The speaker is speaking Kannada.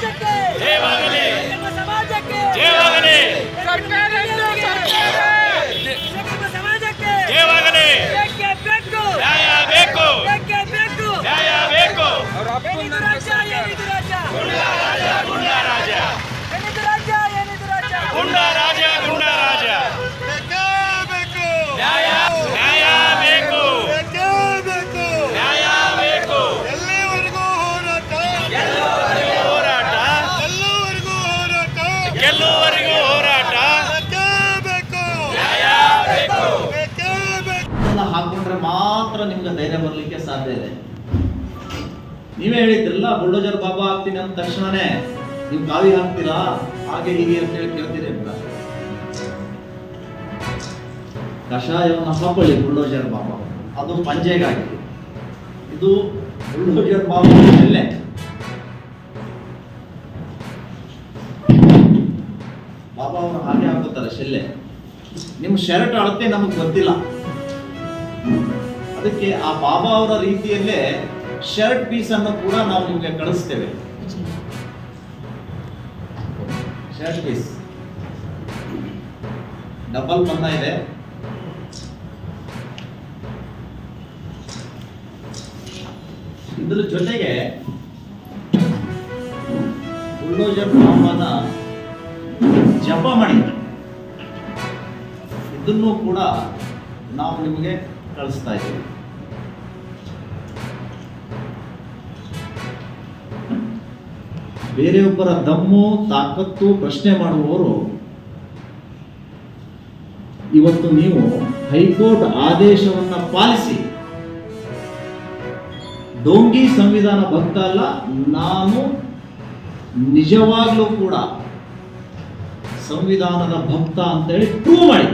ಸಮಾಜಕ್ಕೆ ಜಯವಾಗಲಿ ಸಕ್ರಮ ಸಮಾಜಕ್ಕೆ ಜಯವಾಗಲಿ ಸಕ್ರಮ ಸಮಾಜಕ್ಕೆ ಜಯವಾಗಲಿ ಬೇಕೇ ಬೇಕು ನ್ಯಾಯ ಬೇಕು ಬೇಕೇ ಬೇಕು ನ್ಯಾಯ ಬೇಕು ಏನಿದು ರಾಜ್ಯ ಏನಿದು ರಾಜ್ಯ ಗುಂಡ ರಾಜ ಏನಿದು ರಾಜ್ಯ ಏನಿದು ರಾಜ್ಯ ಗುಂಡ ರಾಜ ಗುಂಡ ರಾಜ ನ್ಯಾಯ ನ್ಯಾಯ ಬೇಕು ನ್ಯಾಯ ಬೇಕು ಎಲ್ಲಿವರೆಗೂ ಹೋರಾಟ ಹೋರಾಟ ಗೆಲ್ಲುವವರೆಗೂ ಹೋರಾಟ ನ್ಯಾಯ ಬೇಕು ಹಾಕೊಂಡ್ರೆ ಮಾತ್ರ ನಿಮ್ಗೆ ಧೈರ್ಯ ಬರ್ಲಿಕ್ಕೆ ಸಾಧ್ಯ ಇದೆ. ನೀವೇ ಹೇಳಿದ್ರಲ್ಲ ಬುಲ್ಡೋಜರ್ ಬಾಬಾ ಆಗ್ತೀನಿ ಅಂದ ತಕ್ಷಣನೇ ನೀವು ಕಾವಿ ಹಾಕ್ತೀರಾ ಹಾಗೆ ಹೀಗೆ ಅಂತ ಹೇಳಿ ಕೇಳ್ತೀರಿ ಅಂತ. ಕಷಾಯವನ್ನು ಹಾಕೊಳ್ಳಿ ಬುಲ್ಡೋಜರ್ ಬಾಬಾ, ಅದು ಪಂಜೆಗಾಗಿ. ಇದು ಬುಲ್ಡೋಜರ್ ಬಾಬಾ ಶೆಲ್ಲೆ. ಬಾಬಾ ಅವರು ಹಾಗೆ ಹಾಕೋತಾರೆ ಶೆಲ್ಲೆ. ನಿಮ್ಮ ಶರ್ಟ್ ಅಳತೆ ನಮಗೆ ಗೊತ್ತಿಲ್ಲ, ಅದಕ್ಕೆ ಆ ಬಾಬಾ ಅವರ ರೀತಿಯಲ್ಲೇ ಶರ್ಟ್ ಪೀಸ್ ಅನ್ನು ಕೂಡ ನಾವು ನಿಮಗೆ ಕಳಿಸ್ತೇವೆ. ಶರ್ಟ್ ಪೀಸ್ ಡಬಲ್ ಬಣ್ಣ ಇದೆ. ಇದರ ಜೊತೆಗೆ ಬುಲ್ಡೋಜರ್ ಬಾಬಾನ ಜಪ ಮಾಡಿ ಇದನ್ನು ಕೂಡ ನಾವು ನಿಮಗೆ ಕಳಿಸ್ತಾ ಇದ್ದೀವಿ. ಬೇರೆಯೊಬ್ಬರ ದಮ್ಮು ತಾಕತ್ತು ಪ್ರಶ್ನೆ ಮಾಡುವವರು ಇವತ್ತು ನೀವು ಹೈಕೋರ್ಟ್ ಆದೇಶವನ್ನ ಪಾಲಿಸಿ, ಡೋಂಗಿ ಸಂವಿಧಾನ ಭಕ್ತ ಅಲ್ಲ, ನಾನು ನಿಜವಾಗ್ಲೂ ಕೂಡ ಸಂವಿಧಾನದ ಭಕ್ತ ಅಂತೇಳಿ ಪ್ರೂವ್ ಮಾಡಿ.